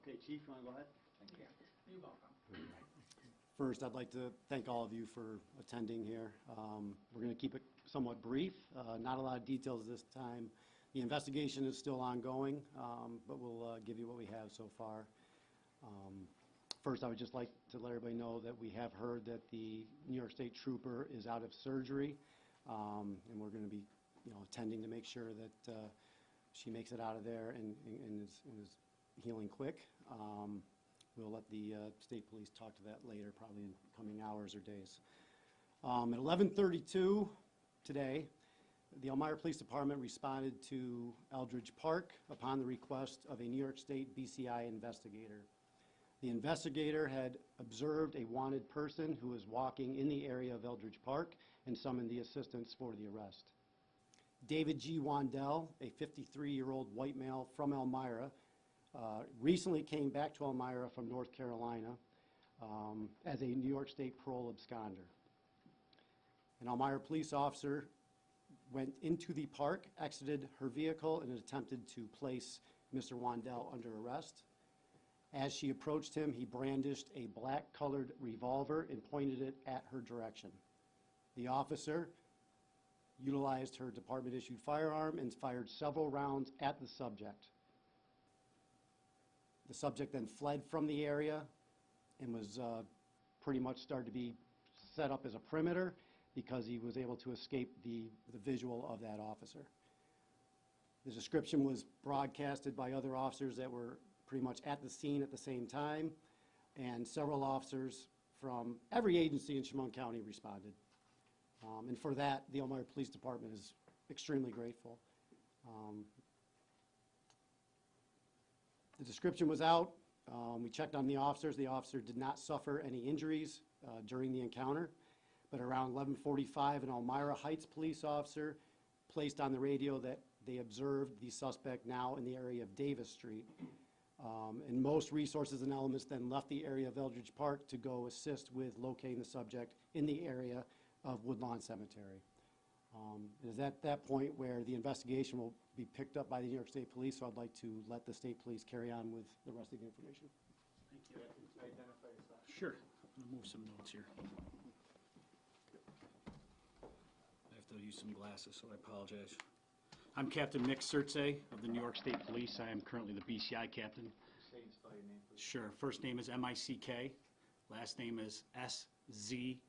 Okay, Chief, you want to go ahead? Thank you. You're welcome. First, I'd like to thank all of you for attending here. We're going to keep it somewhat brief. Not a lot of details this time. The investigation is still ongoing, but we'll give you what we have so far. First, I would just like to let everybody know that we have heard that the New York State Trooper is out of surgery, and we're going to be, attending to make sure that she makes it out of there and is healing quick. We'll let the state police talk to that later, probably in coming hours or days. At 11:32 today, the Elmira Police Department responded to Eldridge Park upon the request of a New York State BCI investigator. The investigator had observed a wanted person who was walking in the area of Eldridge Park and summoned the assistance for the arrest. David G. Wandell, a 53-year-old white male from Elmira, recently came back to Elmira from North Carolina as a New York State parole absconder. An Elmira police officer went into the park, exited her vehicle, and attempted to place Mr. Wandell under arrest. As she approached him, he brandished a black-colored revolver and pointed it at her direction. The officer utilized her department-issued firearm and fired several rounds at the subject. The subject then fled from the area and was pretty much started to be set up as a perimeter because he was able to escape the visual of that officer. The description was broadcasted by other officers that were pretty much at the scene at the same time, and several officers from every agency in Chemung County responded. And for that, the Elmira Police Department is extremely grateful. The description was out. We checked on the officers. The officer did not suffer any injuries during the encounter, but around 11:45, an Elmira Heights police officer placed on the radio that they observed the suspect now in the area of Davis Street. And most resources and elements then left the area of Eldridge Park to go assist with locating the subject in the area of Woodlawn Cemetery. It is at that point where the investigation will be picked up by the New York State Police, so I'd like to let the state police carry on with the rest of the information. Thank you. Identify yourself. Sure. I'm going to move some notes here. I have to use some glasses, so I apologize. I'm Captain Mick Surtse of the New York State Police. I am currently the BCI captain. Say and spell your name, please. Sure. First name is M-I-C-K. Last name is S-Z-O-C-Z-E-I.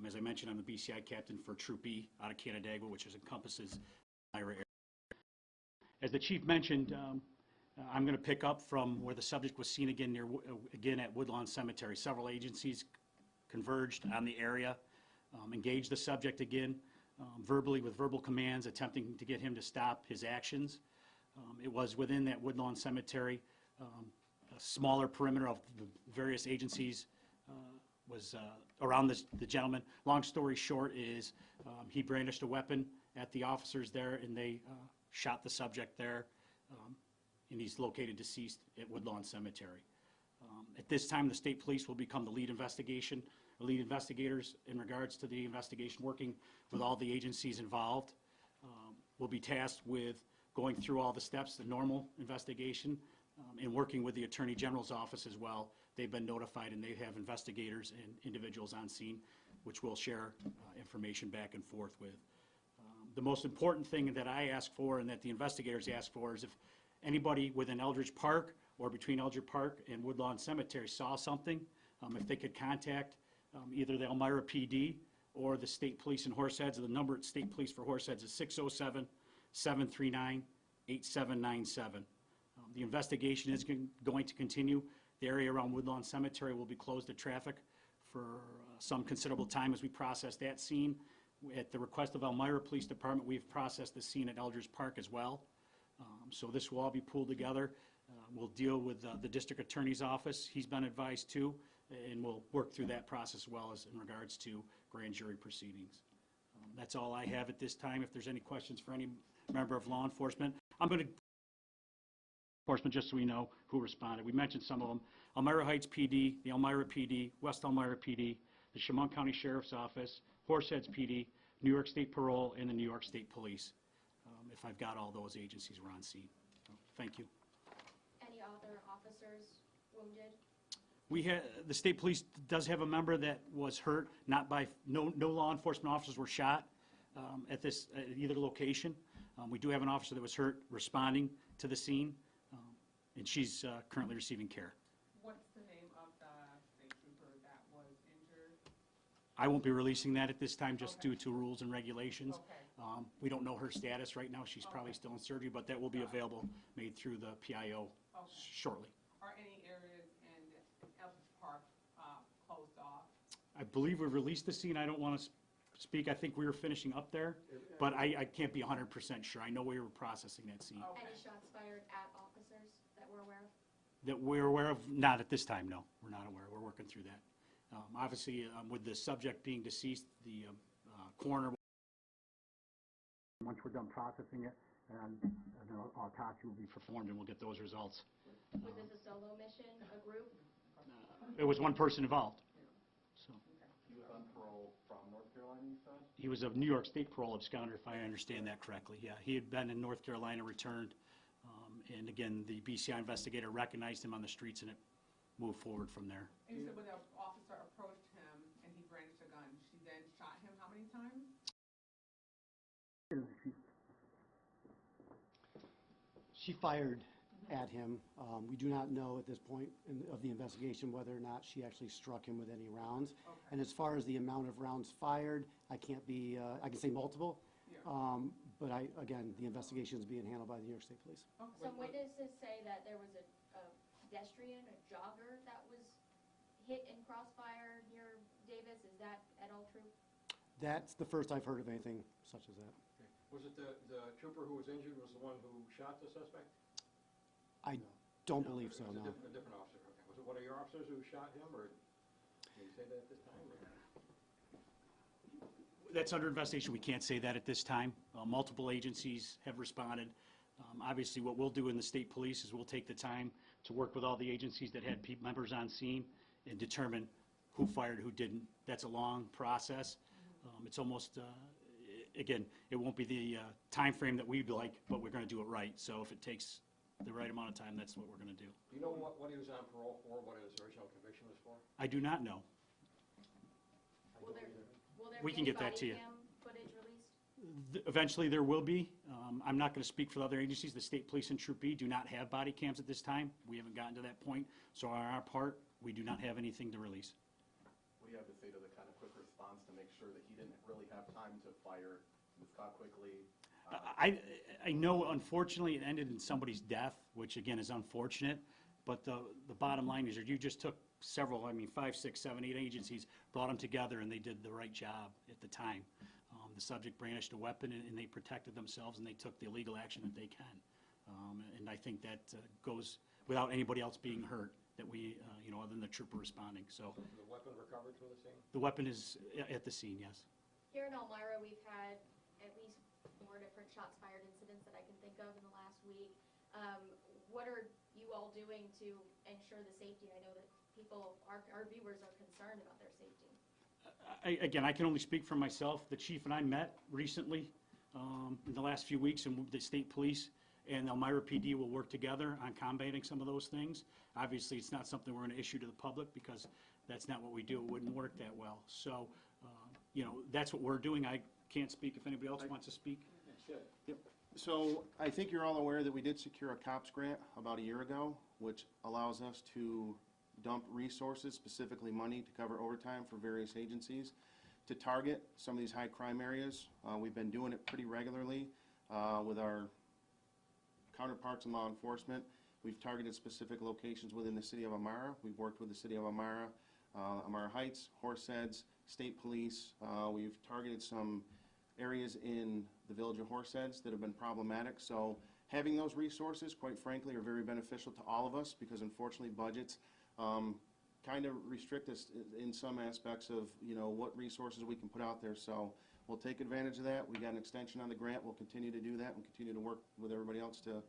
As I mentioned, I'm the BCI captain for Troop E out of Canandaigua, which encompasses the Elmira area. As the chief mentioned, I'm going to pick up from where the subject was seen again at Woodlawn Cemetery. Several agencies converged on the area, engaged the subject again, verbally with verbal commands, attempting to get him to stop his actions. It was within that Woodlawn Cemetery, a smaller perimeter of the various agencies was around the gentleman. Long story short is he brandished a weapon at the officers there, and they shot the subject there, and he's located deceased at Woodlawn Cemetery. At this time, the state police will become the lead investigators in regards to the investigation, working with all the agencies involved. We'll be tasked with going through all the steps, the normal investigation, and working with the Attorney General's office as well. They've been notified, and they have investigators and individuals on scene, which we'll share information back and forth with. The most important thing that I ask for and that the investigators ask for is if anybody within Eldridge Park or between Eldridge Park and Woodlawn Cemetery saw something, if they could contact either the Elmira PD or the State Police in Horseheads. The number at State Police for Horseheads is 607-739-8797. The investigation is going to continue. The area around Woodlawn Cemetery will be closed to traffic for some considerable time as we process that scene. At the request of Elmira Police Department, we've processed the scene at Eldridge Park as well. So this will all be pulled together. We'll deal with the District Attorney's Office. He's been advised too, and we'll work through that process as well as in regards to grand jury proceedings. That's all I have at this time. If there's any questions for any member of law enforcement, I'm going to enforcement just so we know who responded. We mentioned some of them. Elmira Heights PD, the Elmira PD, West Elmira PD, the Chemung County Sheriff's Office, Horseheads PD, New York State Parole, and the New York State Police. If I've got all those agencies, we're on scene. Thank you. Any other officers wounded? We had, the state police does have a member that was hurt, not by, no law enforcement officers were shot at either location. We do have an officer that was hurt responding to the scene, and she's currently receiving care. What's the name of the state trooper that was injured? I won't be releasing that at this time, just Okay. due to rules and regulations. Okay. We don't know her status right now. She's probably still in surgery, but that will be available, made through the PIO Okay. shortly. Are any areas in Elvis Park closed off? I believe we released the scene. I don't want to speak. I think we were finishing up there, but I can't be 100% sure. I know we were processing that scene. Okay. Any shots fired at officers that we're aware of? That we're aware of? Not at this time, no. We're not aware. We're working through that. Obviously, with the subject being deceased, the coroner, once we're done processing it, and an autopsy will be performed, and we'll get those results. Was this a solo mission, a group? It was one person involved. So He was on parole from North Carolina, you said? he was a New York State parole absconder, if I understand that correctly. Yeah, he had been in North Carolina, returned, and again, the BCI investigator recognized him on the streets, and it moved forward from there. And you said when the officer approached him and he brandished a gun, she then shot him how many times? She fired at him. We do not know at this point of the investigation whether or not she actually struck him with any rounds. Okay. And as far as the amount of rounds fired, I can't be, I can say multiple. Yeah. But again, the investigation is being handled by the New York State Police. Okay. Some witnesses say that there was a pedestrian, a jogger that was hit in crossfire near Davis. Is that at all true? That's the first I've heard of anything such as that. Was it the trooper who was injured was the one who shot the suspect? I don't believe so, It was no. a different officer, okay. Was it one of your officers who shot him, or can you say that at this time? or- That's under investigation. We can't say that at this time. Multiple agencies have responded. Obviously, what we'll do in the state police is we'll take the time to work with all the agencies that had members on scene and determine who fired, who didn't. That's a long process. It's almost, again, it won't be the timeframe that we'd like, but we're going to do it right. So if it takes the right amount of time, that's what we're going to do. Do you know what he was on parole for, what his original conviction was for? I do not know. Will there We be can any get that to body you. cam footage released? Eventually, there will be. I'm not going to speak for the other agencies. The state police and Troop B do not have body cams at this time. We haven't gotten to that point. So on our part, we do not have anything to release. What do you have to say to the kind of quick response to make sure that he didn't really have time to fire, was caught quickly? I know unfortunately it ended in somebody's death, which again is unfortunate, but the bottom line is you just took several, 5, 6, 7, 8 agencies, brought them together, and they did the right job at the time. The subject brandished a weapon, and they protected themselves, and they took the legal action that they can. And I think that goes without anybody else being hurt, that we, other than the trooper responding. So The weapon recovered from the scene? the weapon is at the scene, yes. Here in Elmira, we've had at least 4 different shots fired incidents that I can think of in the last week. What are you all doing to ensure the safety? I know that our viewers are concerned about their safety. Again, I can only speak for myself. The chief and I met recently in the last few weeks, and the state police and Elmira PD will work together on combating some of those things. Obviously, it's not something we're going to issue to the public because that's not what we do. It wouldn't work that well. So, that's what we're doing. I can't speak if anybody else wants to speak. So I think you're all aware that we did secure a COPS grant about a year ago, which allows us to dump resources, specifically money to cover overtime for various agencies, to target some of these high crime areas. We've been doing it pretty regularly with our counterparts in law enforcement. We've targeted specific locations within the city of Elmira. We've worked with the city of Elmira, Elmira Heights, Horseheads, State Police. We've targeted some areas in the village of Horseheads that have been problematic. So having those resources, quite frankly, are very beneficial to all of us because unfortunately budgets kind of restrict us in some aspects of, what resources we can put out there. So we'll take advantage of that. We got an extension on the grant. We'll continue to do that and continue to work with everybody else to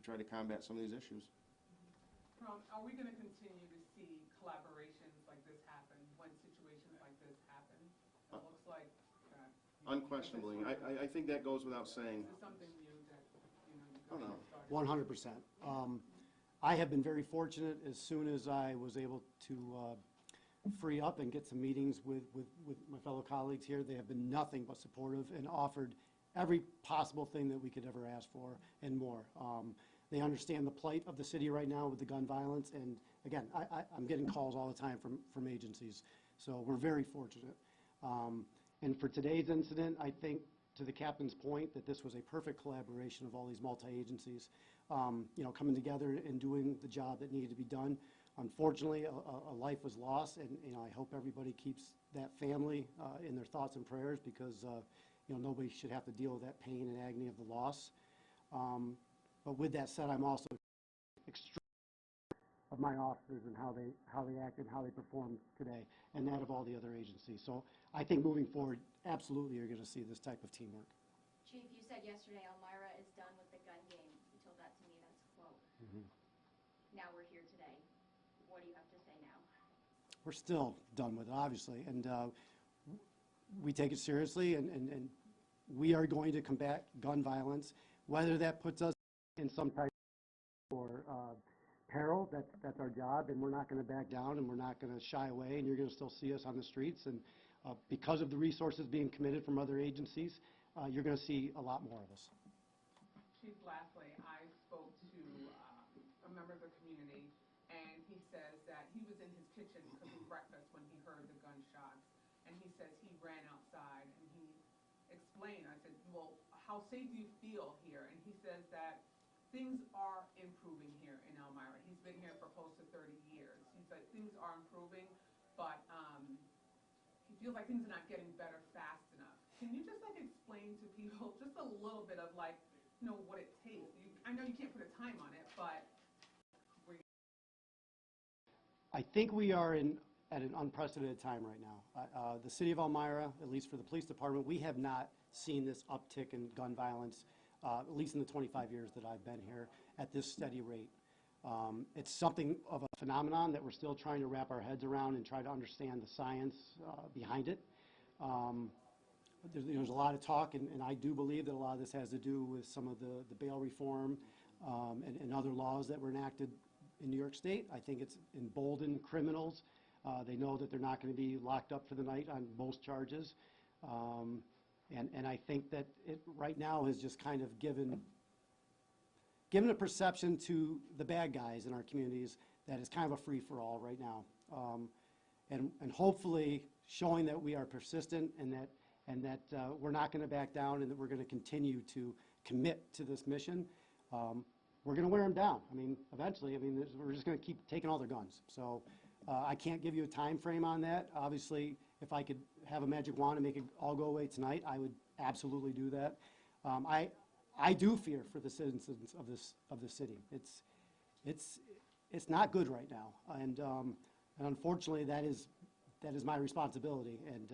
try to combat some of these issues. Are we going to continue to see collaborations like this happen when situations like this happen? It looks like. Unquestionably. I think that goes without saying. Is this something new that, you Oh, no. started 100%. I have been very fortunate as soon as I was able to free up and get some meetings with my fellow colleagues here. They have been nothing but supportive and offered every possible thing that we could ever ask for and more. They understand the plight of the city right now with the gun violence, and again, I'm getting calls all the time from agencies, so we're very fortunate. And for today's incident, I think, to the captain's point, that this was a perfect collaboration of all these multi-agencies, coming together and doing the job that needed to be done. Unfortunately, a life was lost, and I hope everybody keeps that family in their thoughts and prayers, because nobody should have to deal with that pain and agony of the loss. But with that said, I'm also extremely of my officers and how they acted and how they performed today, and that of all the other agencies. So I think moving forward, absolutely, you're going to see this type of teamwork. Chief, you said yesterday Elmira is done with the gun game. You told that to me, that's a quote. Now we're here today. What do you have to say now? We're still done with it, obviously, and we take it seriously, and we are going to combat gun violence, whether that puts us in some type of peril. That's our job, and we're not going to back down, and we're not going to shy away, and you're going to still see us on the streets. And because of the resources being committed from other agencies, you're going to see a lot more of us. Chief, lastly, I spoke to a member of the community, and he says that he was in his kitchen cooking breakfast when he heard the gunshots, and he says he ran outside, and he explained, I said, well, how safe do you feel here? And he says that things are improving here in Elmira. He's been here for close to 30 years. He's like, things are improving, but he feels like things are not getting better fast enough. Can you just explain to people just a little bit of what it takes? I know you can't put a time on it, but I think we are at an unprecedented time right now. The city of Elmira, at least for the police department, we have not seen this uptick in gun violence, at least in the 25 years that I've been here, at this steady rate. It's something of a phenomenon that we're still trying to wrap our heads around and try to understand the science behind it. There's a lot of talk, and I do believe that a lot of this has to do with some of the bail reform and other laws that were enacted in New York State. I think it's emboldened criminals. They know that they're not going to be locked up for the night on most charges. And I think that it right now has just kind of given a perception to the bad guys in our communities that it's kind of a free-for-all right now. And hopefully showing that we are persistent and that we're not going to back down, and that we're going to continue to commit to this mission. We're going to wear them down. I mean, eventually, we're just going to keep taking all their guns. So I can't give you a time frame on that. Obviously, if I could have a magic wand and make it all go away tonight, I would absolutely do that. I do fear for the citizens of this city. It's not good right now, and unfortunately, that is my responsibility, and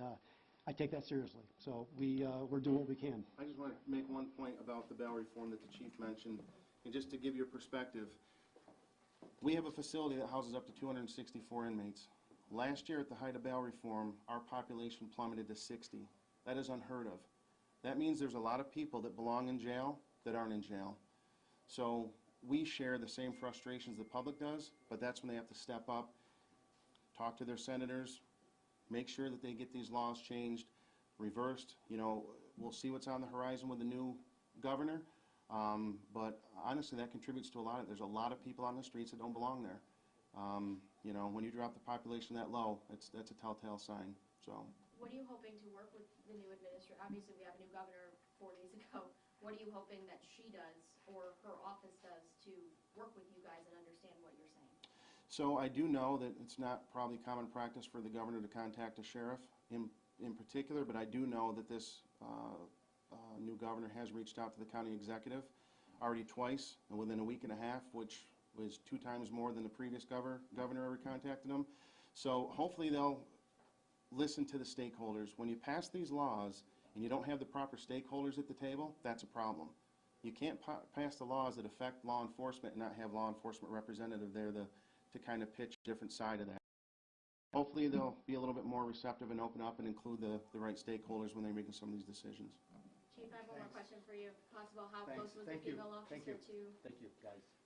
I take that seriously. So we're doing what we can. I just want to make one point about the bail reform that the chief mentioned, and just to give you a perspective, we have a facility that houses up to 264 inmates. Last year, at the height of bail reform, our population plummeted to 60. That is unheard of. That means there's a lot of people that belong in jail that aren't in jail. So we share the same frustrations the public does, but that's when they have to step up, talk to their senators, make sure that they get these laws changed, reversed. We'll see what's on the horizon with the new governor, but honestly, that contributes to a lot. There's a lot of people on the streets that don't belong there. When you drop the population that low, that's a telltale sign. So, What are you hoping to work with the new administration? Obviously, we have a new governor 4 days ago. What are you hoping that she does or her office does to work with you guys and understand what you're saying? So I do know that it's not probably common practice for the governor to contact a sheriff in particular, but I do know that this new governor has reached out to the county executive already twice within a week and a half, which was 2 times more than the previous governor ever contacted him. So hopefully they'll listen to the stakeholders. When you pass these laws and you don't have the proper stakeholders at the table, that's a problem. You can't pass the laws that affect law enforcement and not have law enforcement representative there to kind of pitch a different side of that. Hopefully they'll be a little bit more receptive and open up and include the right stakeholders when they're making some of these decisions. Chief, Chief, I have one more Thanks. question for you, if possible. How Thanks. close was the Thank you. female Thank officer you. to? Thank you, guys.